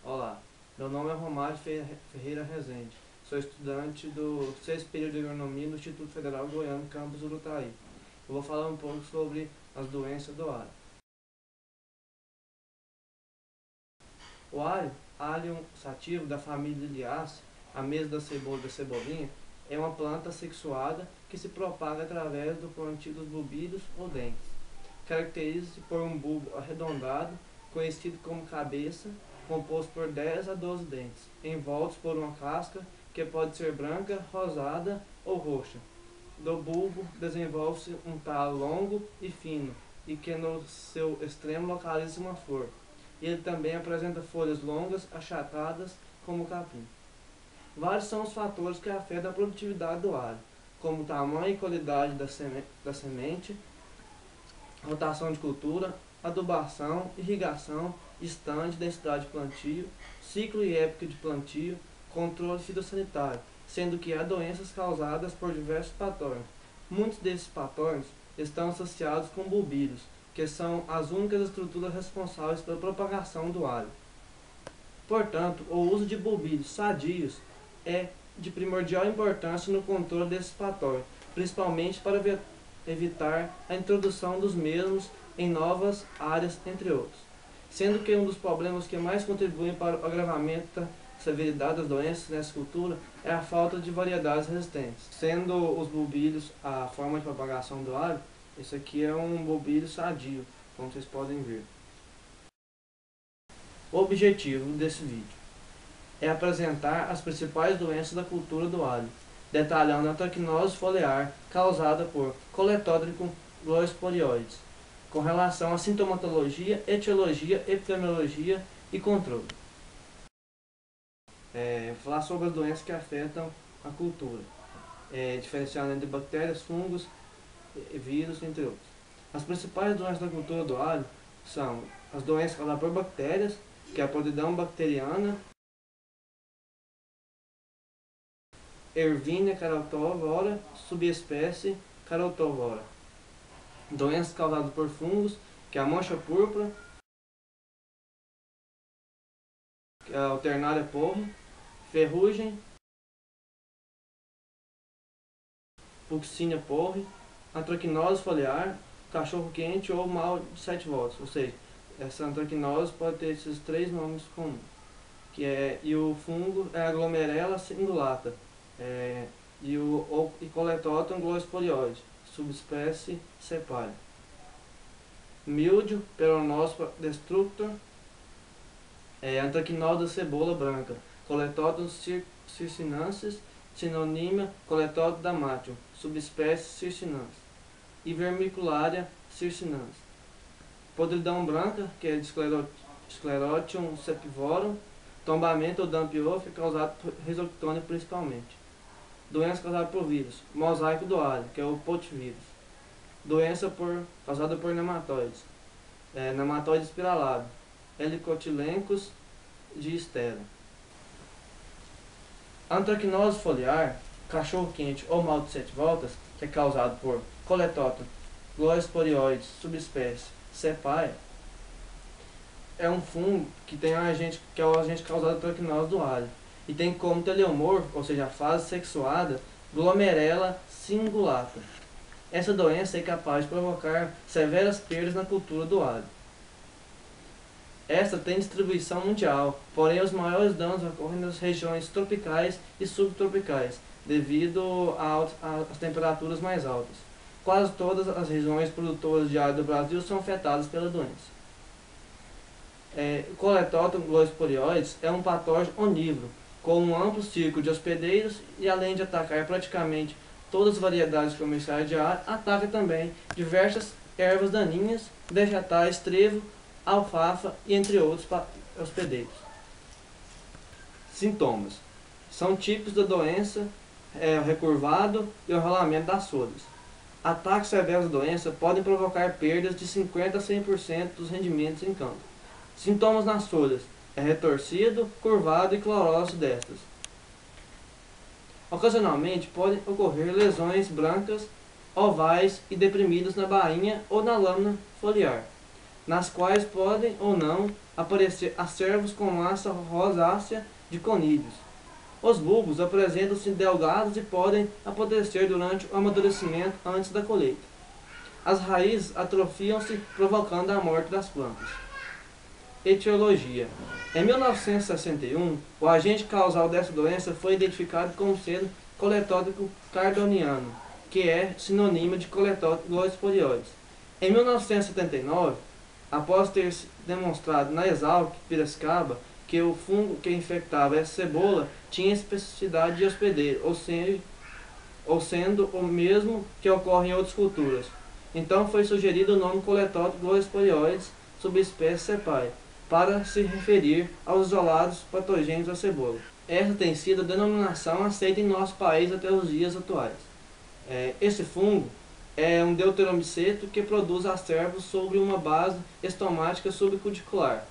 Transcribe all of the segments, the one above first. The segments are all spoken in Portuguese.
Olá, meu nome é Romário Ferreira Rezende, sou estudante do 6º período de agronomia no Instituto Federal Goiano, campus Urutaí. Eu vou falar um pouco sobre as doenças do alho. O alho sativo da família Liliaceae, a mesa da cebola e da cebolinha, é uma planta sexuada que se propaga através do plantio dos bulbídeos ou dentes. Caracteriza-se por um bulbo arredondado, conhecido como cabeça, composto por 10 a 12 dentes, envoltos por uma casca que pode ser branca, rosada ou roxa. Do bulbo desenvolve-se um talo longo e fino, e que no seu extremo localiza uma flor. Ele também apresenta folhas longas, achatadas, como o capim. Vários são os fatores que afetam a produtividade do alho, como o tamanho e qualidade da semente, rotação de cultura, adubação, irrigação, estande, densidade de plantio, ciclo e época de plantio, controle fitossanitário, sendo que há doenças causadas por diversos patógenos. Muitos desses patógenos estão associados com bulbídeos, que são as únicas estruturas responsáveis pela propagação do alho. Portanto, o uso de bulbídeos sadios é de primordial importância no controle desses patógenos, principalmente para evitar a introdução dos mesmos em novas áreas, entre outros. Sendo que um dos problemas que mais contribuem para o agravamento da severidade das doenças nessa cultura é a falta de variedades resistentes. Sendo os bulbídeos a forma de propagação do alho, esse aqui é um bulbídeo sadio, como vocês podem ver. O objetivo desse vídeo é apresentar as principais doenças da cultura do alho, detalhando a antracnose foliar causada por Coletótrichum gloeosporioides, com relação à sintomatologia, etiologia, epidemiologia e controle. Falar sobre as doenças que afetam a cultura, diferenciando entre bactérias, fungos, vírus, entre outros. As principais doenças da cultura do alho são as doenças causadas por bactérias, que é a podridão bacteriana, Erwinia carotovora, subespécie carotovora. Doenças causadas por fungos, que é a mancha púrpura, que é a Alternaria porro, ferrugem, Fucsinia porre, antracnose foliar, cachorro quente ou mal de 7 voltas. Ou seja, essa antracnose pode ter esses 3 nomes comuns. E o fungo é a Glomerella cingulata, e Coletótrichum gloeosporioides, subespécie Ceparia. Míldio, Peronospora destructor, antracnose da cebola branca, Coletótrichum circinensis, sinônima Coletótrichum damatium, subespécie circinensis. E Vermicularia circinensis. Podridão branca, que é de Sclerotium sepivorum, tombamento ou dump-off causado por Rhizoctone principalmente. Doença causada por vírus, mosaico do alho, que é o potivírus. Doença causada por nematóides, nematóide espiralado, Helicotylencos de Stella. Antracnose foliar, cachorro quente ou mal de 7 voltas, que é causado por Coletótrichum gloeosporioides, subespécie Ceparia, é um fungo que tem que é o agente causador da antracnose do alho e tem como teleomorfo, ou seja, a fase sexuada, Glomerella cingulata. Essa doença é capaz de provocar severas perdas na cultura do alho. Esta tem distribuição mundial, porém os maiores danos ocorrem nas regiões tropicais e subtropicais, devido às temperaturas mais altas. Quase todas as regiões produtoras de alho do Brasil são afetadas pela doença. O Coletótrichum gloeosporioides é um patógeno onívoro, com um amplo círculo de hospedeiros e, além de atacar praticamente todas as variedades comerciais de alho, ataca também diversas ervas daninhas, vegetais, trevo, alfafa e entre outros hospedeiros. Sintomas. São típicos da doença o recurvado e o rolamento das folhas. Ataques severos da doença podem provocar perdas de 50% a 100% dos rendimentos em campo. Sintomas nas folhas: é retorcido, curvado e clorose destas. Ocasionalmente podem ocorrer lesões brancas, ovais e deprimidas na bainha ou na lâmina foliar, nas quais podem ou não aparecer acervos com massa rosácea de conídeos. Os bulbos apresentam-se delgados e podem apodrecer durante o amadurecimento antes da colheita. As raízes atrofiam-se, provocando a morte das plantas. Etiologia: em 1961, o agente causal dessa doença foi identificado como sendo coletótrico cardoniano, que é sinônimo de coletótrico esporioides. Em 1979, após ter demonstrado na Exalc Piracicaba que o fungo que infectava essa cebola tinha especificidade de hospedeiro, ou sendo o mesmo que ocorre em outras culturas. Então foi sugerido o nome coletótrico esporioides, subespécie cepai, para se referir aos isolados patogênios da cebola. Essa tem sido a denominação aceita em nosso país até os dias atuais. Esse fungo é um deuteromiceto que produz acervos sobre uma base estomática subcuticular,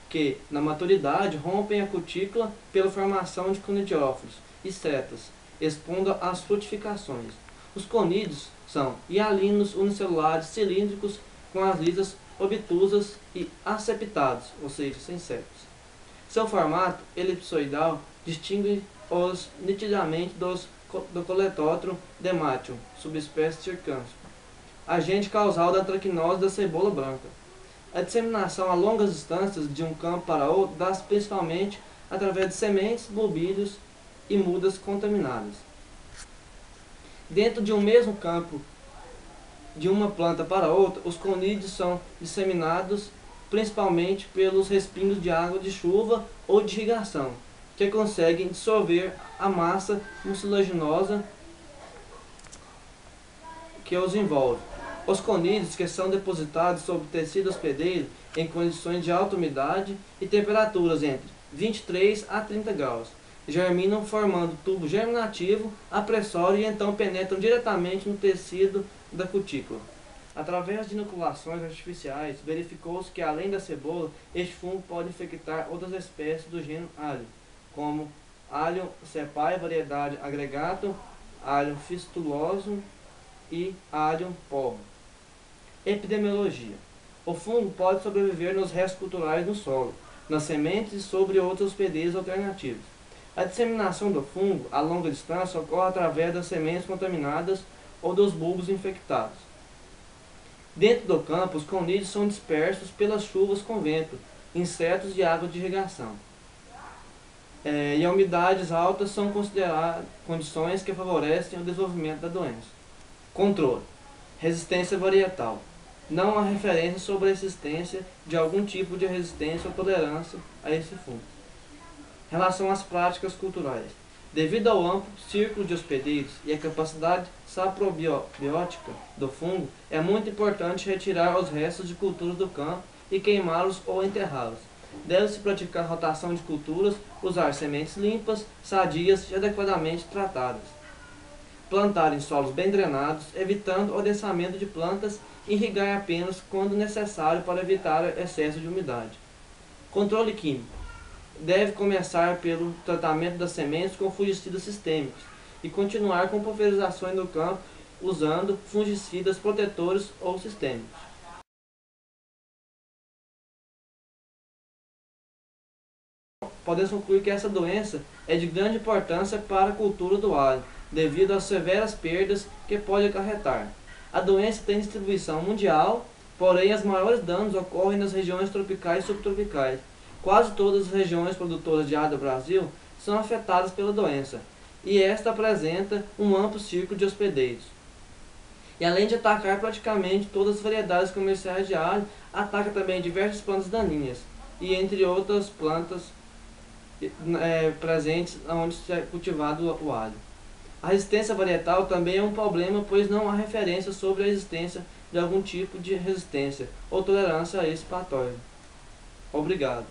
que, na maturidade, rompem a cutícula pela formação de conidiófilos e setas, expondo às frutificações. Os conídeos são hialinos unicelulares cilíndricos com as lisas obtusas e aseptados, ou seja, sem septos. Seu formato elipsoidal distingue-os nitidamente do Coletótron dematium, subespécie circânspora, agente causal da antracnose da cebola branca. A disseminação a longas distâncias de um campo para outro dá-se principalmente através de sementes, bulbídeos e mudas contaminadas. Dentro de um mesmo campo, de uma planta para outra, os conídeos são disseminados principalmente pelos respingos de água de chuva ou de irrigação, que conseguem dissolver a massa mucilaginosa que os envolve. Os conídeos que são depositados sobre tecido hospedeiro em condições de alta umidade e temperaturas entre 23 a 30 graus, germinam formando tubo germinativo a pressório e então penetram diretamente no tecido da cutícula. Através de inoculações artificiais, verificou-se que além da cebola, este fungo pode infectar outras espécies do gênero Allium, como Allium cepai, variedade agregatum, Allium fistulosum e Allium porum. Epidemiologia: o fungo pode sobreviver nos restos culturais no solo, nas sementes e sobre outros hospedeiros alternativos. A disseminação do fungo a longa distância ocorre através das sementes contaminadas ou dos bulbos infectados. Dentro do campo, os conídeos são dispersos pelas chuvas com vento, insetos e água de irrigação. E a umidades altas são consideradas condições que favorecem o desenvolvimento da doença. Controle: resistência varietal. Não há referência sobre a existência de algum tipo de resistência ou tolerância a esse fungo. Relação às práticas culturais: devido ao amplo círculo de hospedeiros e à capacidade saprobiótica do fungo, é muito importante retirar os restos de culturas do campo e queimá-los ou enterrá-los. Deve-se praticar rotação de culturas, usar sementes limpas, sadias e adequadamente tratadas. Plantar em solos bem drenados, evitando o adensamento de plantas e irrigar apenas quando necessário para evitar excesso de umidade. Controle químico: deve começar pelo tratamento das sementes com fungicidas sistêmicos e continuar com pulverizações no campo usando fungicidas protetores ou sistêmicos. Podemos concluir que essa doença é de grande importância para a cultura do alho, devido às severas perdas que pode acarretar. A doença tem distribuição mundial, porém os maiores danos ocorrem nas regiões tropicais e subtropicais. Quase todas as regiões produtoras de alho do Brasil são afetadas pela doença, e esta apresenta um amplo círculo de hospedeiros. E além de atacar praticamente todas as variedades comerciais de alho, ataca também diversas plantas daninhas, e entre outras plantas presentes onde é cultivado o alho. A resistência varietal também é um problema, pois não há referência sobre a existência de algum tipo de resistência ou tolerância a esse patógeno. Obrigado.